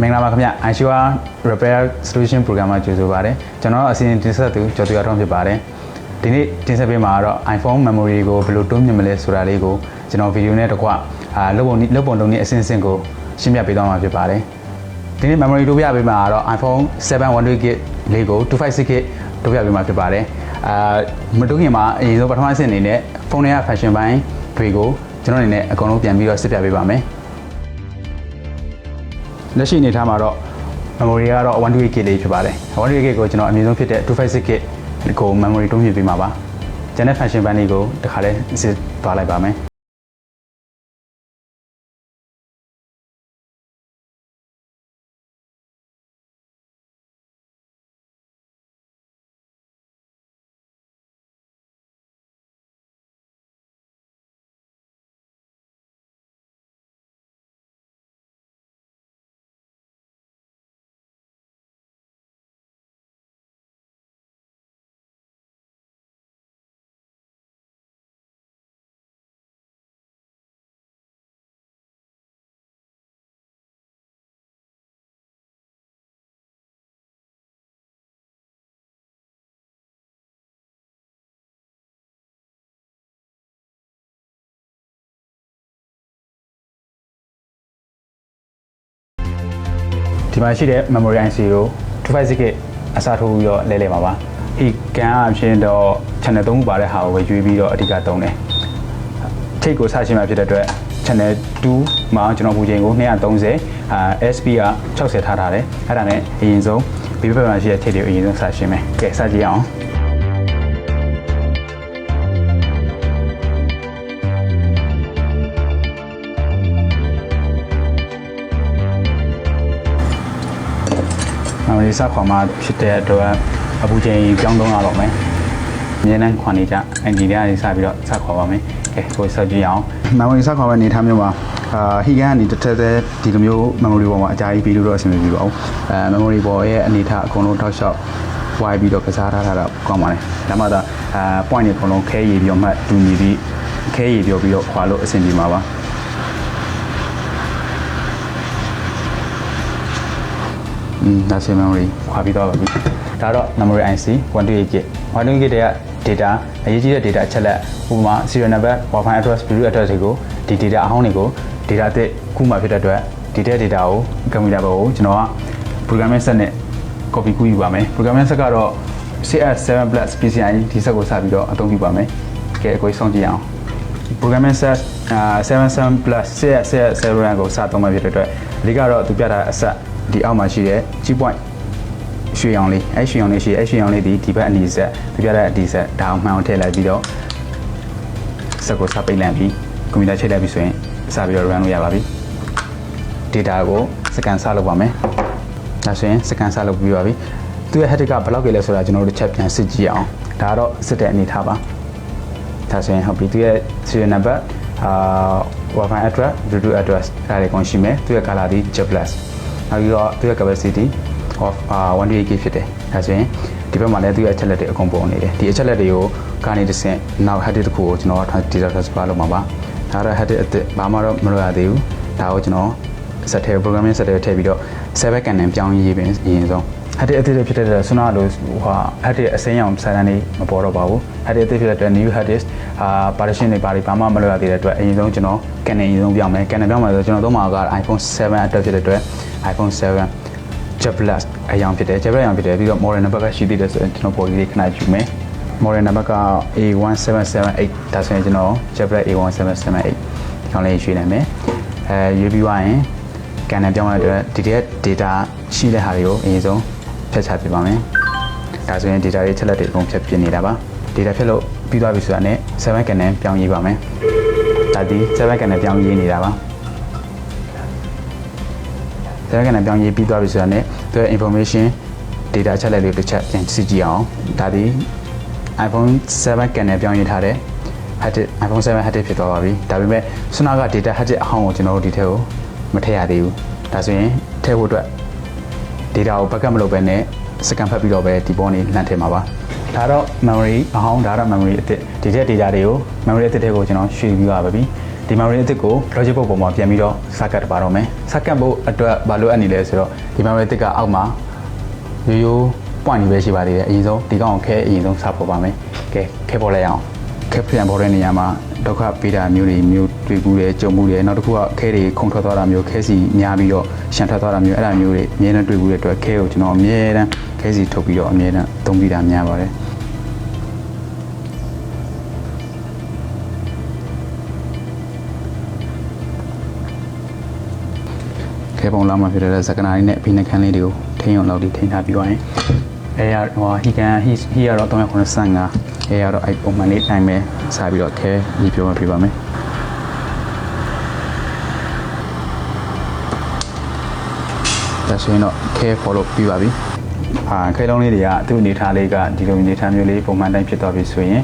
မင်္ဂလာပါခင်ဗျ iSure Repair Solution Program မှာကြိုဆိုပါရစေကျွန်တော်အစီအစဉ်တင်ဆက်သူကျော်သူရထွန်းဖြစ်ပါတယ်ဒီနေ့တင်ဆက်ပေးမှာတော့ iPhone memory ကိုဘယ်လိုတိုးမြင့်မလဲဆိုတာလေးကိုကျွန်တော်ဗီဒီယိုနဲ့တကွလုပ်ပုံလုပ်နည်းအစဉ်အဆက်ကိုရှင်းပြပေးသွားမှာဖြစ်ပါတယ်ဒီနေ့ memory တိုးပြပေးမှာတော့ iPhone 7 128GB လေးကို 256GB တိုးပြပေးမှာဖြစ်ပါတယ်မတိုးခင်မှာအရင်ဆုံးပထမအဆင့်အနေနဲ့ဖုန်းထဲက function ပိုင်းတွေကိုကျွန်တော်အနေနဲ့အကုန်လုံးပြန်ပြီးတော့စစ်ပြပေးပါမယ်လက်ရှိအနေထားမှာတော့ memory ကတော့ 128GB လေးဖြစ်ပါတယ် 128GB ကိုကျွန်တော်အမြင့်ဆုံးဖြစ်တဲ့ 256GB ကို memory တိုးမြင့်ပေးမှာပါကျန်တဲ့ function ပိုင်းတွေကိုတခါလဲစစ်သွားလိုက်ပါမယ်ဒီမှာရှိတဲ့ memory IC ကို 256GB အစားထိုးပြီးတော့လဲပါပါဒီကန်အဖြစ်တော့ channel 3ခုပါတဲ့ဟာကိုပဲရွေးပြီးတော့အဓိကသုံးတယ်ထိတ်ကိုစရှင်းမှာဖြစ်တဲ့အတွက် channel 2မှာကျွန်တော်ပူချိန်ကို230 SP က60ထားတယ်အဲ့ဒါနဲ့အရင်ဆုံးဘေးဘက်မှာရှိတဲ့ထိတ်တွေကိုအရင်ဆုံးစရှင်းမယ်ကဲစကြည့်အောင်memory စခွာမှာဖြစ်တဲ့အတွက်အပူချိန်ပြောင်းသုံးရတော့မယ်အမြဲတမ်းခွာနေကြအဲ့ဒီကနေစပြီးတော့စခွာပါမယ်ကဲကိုစကြည့်အောင် memory စခွာမဲ့အနေထားမျိုးမှာဟီကန်ကနေတစ်ထက်ဒီလိုမျိုး memory ပေါ်မှာအကြာကြီးပြီးလို့တော့အဆင်မပြေပါဘူးmemory ပေါ်ရဲ့အနေထားအကုန်လုံးထောက်လျှောက်ဝိုင်းပြီးတော့ကစားထားတာတော့ကောင်းပါတယ်ဒါမှသာpoint တွေအကုန်လုံးခဲရည်ပြီးတော့မှတူညီပြီးခဲရည်ပြောပြီးတော့ခွာလို့အဆင်ပြေမှာပါဒါဆို memory ခွာပြီးတော့ပါပြီဒါတော့ memory IC 128GB 128GB တဲ့ data အရေးကြီးတဲ့ data အချက်လက်ဥပမာ serial number Wi-Fi address video address တွေကိုဒီ data အဟောင်းတွေကို data အသစ်ခုမှဖြစ်တဲ့အတွက်ဒီ data ကို computer ပေါ်ကိုကျွန်တော်က programming set နဲ့ copy ကူးယူပါမယ် programming set ကတော့ CS7 Plus PCI ဒီ set ကိုစပြီးတော့အသုံးပြုပါမယ်ကဲကိုစောင့်ကြည့်အောင် programming set 77 Plus CS7 ကိုစသုံးမှဖြစ်တဲ့အတွက်အဓိကတော့သူပြတာအဆက်ဒီအောက်မှာရှိတဲ့ G point ရွှေရောင်လေးအဲ့ရွှေရောင်လေးရှိအဲ့ရွှေရောင်လေးဒီဘက်အနီးဆက်သူပြတဲ့အဒီဆက်ဒါအောင်မှန်အောင်ထည့်လိုက်ပြီးတော့စက်ကိုစပိတ်လန့်ပြီးကွန်ပျူတာချိန်လိုက်ပြီးဆိုရင်စပြီးတော့ run လုပ်ရပါပြီ data ကိုစကန်စလုပ်ပါမယ်ဒါဆိုရင်စကန်စလုပ်ပြီးပါပြီသူရဲ့ header ကဘယ်လောက်ကြီးလဲဆိုတာကျွန်တော်တို့တစ်ချက်ပြန်စစ်ကြည့်အောင်ဒါကတော့စစ်တဲ့အနေထားပါဒါဆိုရင်ဟုတ်ပြီသူရဲ့ serial number Wi-Fi address Bluetooth address ဒါတွေကုန်ရှိမယ်သူရဲ့ color ဒီ Jet Plus နောက်ပြီးတော့သူရဲ့ capacity of 128GB ဖြစ်တယ်ဒါဆိုရင်ဒီဘက်မှာလည်းသူရဲ့အချက်လက်တွေအကုန်ပုံနေတယ်ဒီအချက်လက်တွေကိုကနေတစ်ဆင့်နောက် header တစ်ခုကိုကျွန်တော် data transfer လုပ်မှာပါဒါတော့ header အသစ်ဘာမှတော့မလုပ်ရသေးဘူးဒါကိုကျွန်တော်set ထဲ programming set ထဲထည့်ပြီးတော့ server ကန်နဲ့ပြောင်းရေးပြီးအရင်ဆုံး header အသစ်ဖြစ်တဲ့ဆွမ်းနာလို့header အစိမ်းရောင်စာတန်းလေးမပေါ်တော့ပါဘူး header အသစ်ဖြစ်တဲ့ new header partition တွေဘာမှမလုပ်ရသေးတဲ့အတွက်အရင်ဆုံးကျွန်တော်ကန်နဲ့အရင်ဆုံးပြောင်းမယ်ကန်နဲ့ပြောင်းမယ်ဆိုကျွန်တော်သုံးမှာက iPhone 7 အတွက်ဖြစ်တဲ့အတွက် iPhone 7 Jet Plus အရောင်ဖြစ်တယ် Jet Plus အရောင်ဖြစ်တယ်ပြီးတော့ model number ကရှိသေးတယ်ဆိုရင်ကျွန်တော်ပေါ်ကြီးလေးခဏယူမယ် model number က A1778 ဒါဆိုရင်ကျွန်တော် Jet Plus A1778 ဒီကောင်လေးရွေးနိုင်မယ်ရွေးပြီးသွားရင်ကန်နဲ့ပြောင်းလိုက်တဲ့ဒီတဲ့ data ရှိတဲ့ဟာတွေကိုအရင်ဆုံးဖြတ်ချပြပါမယ်ဒါဆိုရင် data တွေချက်လက်တွေအကုန်ဖြတ်ပြနေတာပါ data ဖြတ်လို့ပြီးသွားပြီဆိုတာနဲ့7ကန်နဲ့ပြောင်းရေးပါမယ်ဒါဒီ7ကန်နဲ့ပြောင်းရေးနေတာပါဒါကလည်းပြောင်းရေးပြီးသွားပြီဆိုတာနဲ့သူရဲ့ information data ချက်လက်တွေတစ်ချက်ပြန်စစ်ကြည့်အောင်ဒါဒီ iPhone 7 ကန်နဲ့ပြောင်းရေးထားတဲ့ header iPhone 7 header ဖြစ်သွားပါပြီဒါပေမဲ့ဆွနာက data header အဟောင်းကိုကျွန်တော်တို့ဒီထဲကိုမထည့်ရသေးဘူးဒါဆိုရင်ထည့်ဖို့အတွက် data ကို backup မလုပ်ဘဲနဲ့စကန်ဖတ်ပြီးတော့ပဲဒီပေါ်နေလှန်ထည့်မှာပါဒါတော့ memory အဟောင်းဒါတော့ memory အသစ်ဒီတဲ့ data တွေကို memory အသစ်တွေကိုကျွန်တော်ရွှေ့ပြီးပါပြီ ဒီ memory အသစ်ကို logic board ပေါ်မှာပြန်ပြီးတော့စကတ်ပါတော့မယ်စကတ်ဖို့အတွက်ဘာလို့အပ်နေလဲဆိုတော့ဒီ memory အသစ်ကအောက်မှာရိုး point တွေပဲရှိပါသေးတယ်အရင်ဆုံးဒီကောင်ခဲအရင်ဆုံးစပေါ်ပါမယ်ကဲခဲပေါ်လိုက်အောင်ခဲပြန်ပေါ်တဲ့နေရာမှာဒုက္ခပေးတာမျိုးတွေမျိုးတွေ့ဘူးတယ်ကြုံမှုတယ်နောက်တစ်ခုကခဲတွေခုန်ထွက်သွားတာမျိုးခဲစီများပြီးတော့ရှန်ထွက်သွားတာမျိုးအဲ့ဒါမျိုးတွေအများနဲ့တွေ့ဘူးတဲ့အတွက်ခဲကိုကျွန်တော်အများနဲ့ခဲစီထုတ်ပြီးတော့အများနဲ့သုံးပြီးတာများပါတယ်ခဲပုံလာမှဖြစ်တဲ့စကနာလေးနဲ့ဘီနခန်းလေးတွေကိုထိန်းအောင်လောက်ထိန်းထားပြီးသွားရင်အဲရဟိုဟီကန်ဟီရတော့395အဲရတော့အဲ့ပုံမှန်လေးတိုင်းပဲစားပြီးတော့ခဲညီပြောပြပါမယ်ဒါဆိုရင်တော့ခဲ follow ပြီးပါပြီခဲလုံးလေးတွေကသူ့အနေထားလေးကဒီလိုအနေထားမျိုးလေးပုံမှန်တိုင်းဖြစ်သွားပြီဆိုရင်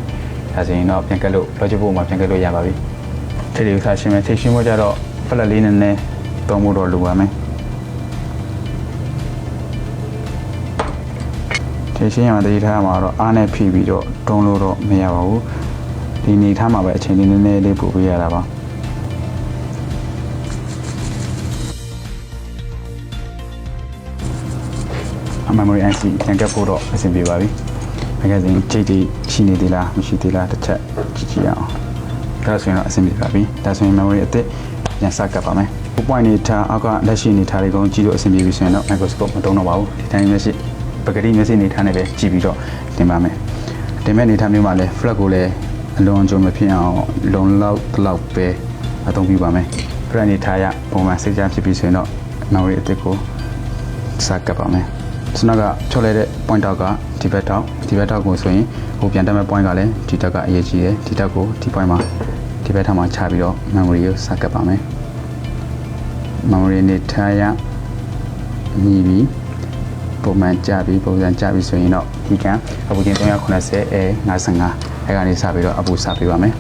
ဒါဆိုရင်တော့ပြန်ကက်လို့ logic board မှာပြန်ကက်လို့ရပါပြီထိပ်လေးစားရှင်းမယ်ထိပ်ရှင်းဖို့ကြတော့ flat လေးနဲ့သုံးဖို့တော့လိုပါမယ်ထိပ်ရှင်းရမှာတတိထားမှာတော့အားနဲ့ဖိပြီးတော့တုံးလို့တော့မရပါဘူးဒီနေထားမှာပဲအချိန်လေးနည်းနည်းလေးပို့ပေးရတာပါmemory IC ပြန်ကပ်ဖို့တော့အဆင်ပြေပါပြီ။ဒါကချိန်ချိန်ရှိနေသေးလားမရှိသေးလားတစ်ချက်ကြည့်ကြည့်အောင်။ဒါဆိုရင်တော့အဆင်ပြေပါပြီ။ဒါဆိုရင် memory အသစ်ပြန်စကပ်ပါမယ်။ point နေထားအောက်ကလက်ရှိနေထားလေးကိုကြည့်လို့အဆင်ပြေပြီဆိုရင်တော့ microscope မတုံးတော့ပါဘူး။ဒီတိုင်းမျက်စိပကတိမျက်စိနေထားနေပဲကြည့်ပြီးတော့တင်ပါမယ်။တင်မဲ့နေထားမျိုးမှာလည်း flat ကိုလည်းအလွန်အကျွံမဖြစ်အောင်လုံလောက်ပဲအသုံးပြုပါမယ်။ flat နေထားရပုံမှန်စိတ်ကြဖြစ်ပြီးဆိုရင်တော့ memory အသစ်ကိုစကပ်ပါမယ်။စနကဖြုတ်လိုက်တဲ့ point တောက်ကဒီဘက်တောက်ကိုဆိုရင်ဟိုပြန်တက်မဲ့ point ကလည်းဒီတက်ကအရေးကြီးတယ်ဒီတက်ကိုဒီ point မှာဒီဘက်ထပ်မှာချပြီးတော့ memory ကိုစကပ်ပါမယ် memory နဲ့ထားရညီပြီးပုံမှန်ကြပြီးပုံစံကြပြီးဆိုရင်တော့ဒီကအပူချင်း390 A55အဲ့ကနေစပြီးတော့အပူစပေးပါမယ်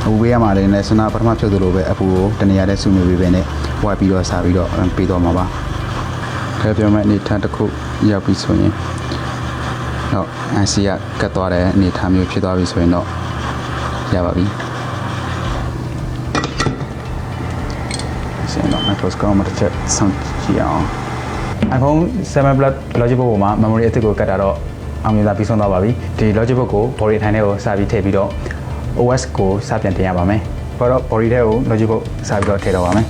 အပူပေးရမှာလည်းစနပထမဖြုတ်သလိုပဲအပူကိုတနေရာနဲ့စုနေပြီးပဲနဲ့ဝိုက်ပြီးတော့စားပြီးတော့ပေးတော့မှာပါခဲပြောမဲ့အနေထားတစ်ခုရောက်ပြီးဆိုရင်တော့ IC ကကတ်သွားတဲ့အနေထားမျိုးဖြစ်သွားပြီဆိုရင်တော့ရပါပြီဆက်တော့ microscope မှာတစ်ချက်စောင့်ကြည့်အောင် iPhone 7 Plus logic board ပေါ်မှာ memory အသစ်ကိုကတ်တာတော့အောင်မြင်စွာပြီးဆုံးသွားပါပြီဒီ logic board ကို body ထိုင်ထဲကိုစပြီးထည့်ပြီးတော့ OS ကိုစပြန်တင်ရပါမယ်ဘာလို့ body ထဲကို logic board စပြီးတော့ထည့်တော့ပါမယ်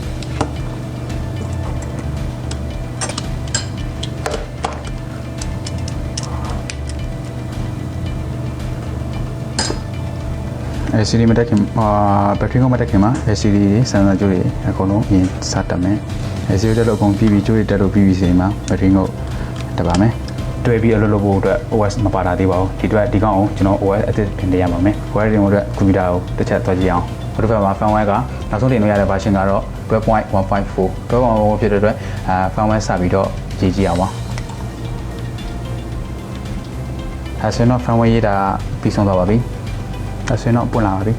LCD မတက်ခင်ဘက်ထရီကမတက်ခင်မှာ LCD တွေစမ်းစာကြိုးတွေအကုန်လုံးပြင်စတက်မယ် LCD တက်လို့အကုန်ပြီးကြိုးတွေတက်လို့ပြီးပြီဆိုရင်မှာဘက်ထရီကိုတက်ပါမယ်တွဲပြီးအလုပ်လုပ်ဖို့အတွက် OS မပါတာသေးပါဘူးဒီအတွက်ဒီကောင်ကိုကျွန်တော် OS အသစ်ပြင်ပေးရပါမယ် OS တင်ဖို့အတွက်ကွန်ပျူတာကိုတစ်ချက်သွားကြည့်အောင်ဟိုတစ်ဖက်မှာ firmware ကနောက်ဆုံးတင်လို့ရတဲ့ version ကတော့ 12.154 12.1ဖြစ်တဲ့အတွက်firmware စပြီးတော့ကြည့်ကြည့်အောင်ပါအဲဆိုတော့ firmware ရေးတာပြီးဆုံးသွားပါပြီဒါဆိုရင်တော့ပွင့်လာပါပြီ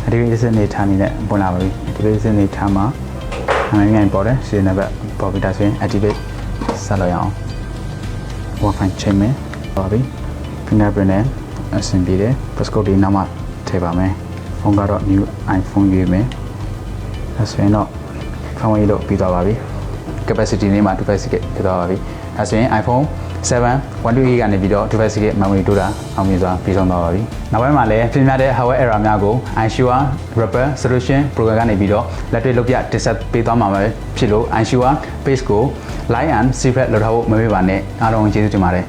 အဒီဗီစနေထားနေတဲ့ပွင့်လာပါပြီအဒီဗီစနေထားမှာငိုင်းပေါ်တယ်စီနံပါတ်ပေါ်ပြီးဒါဆိုရင် activate ဆက်လို့ရအောင် Wi-Fi ချိန်မယ်ပါပြီ fingerprint နဲ့အဆင်ပြေတယ် passcode ဒီနောက်မှထည့်ပါမယ်ဖုန်းကတော့ new iPhone ရွေးမယ်ဒါဆိုရင်တော့ဖုန်းရေးလို့ပြီးသွားပါပြီ capacity လေးမှာ256ဖြစ်သွားပါပြီဒါဆိုရင် iPhone 7 128ကနေပြီးတော့ 256 memory တိုးတာအောင်မြင်စွာပြီးဆုံးသွားပါပြီနောက်ပိုင်းမှာလည်းပြင်ပြတဲ့ hardware error များကို iSure Repair Solution Program ကနေပြီးတော့လက်တွေ့လုပ်ပြတင်ဆက်ပေးသွားမှာဖြစ်လို့ iSure page ကို like and subscribe လုပ်ထားဖို့မမေ့ပါနဲ့အားလုံးကျေးဇူးတင်ပါတယ်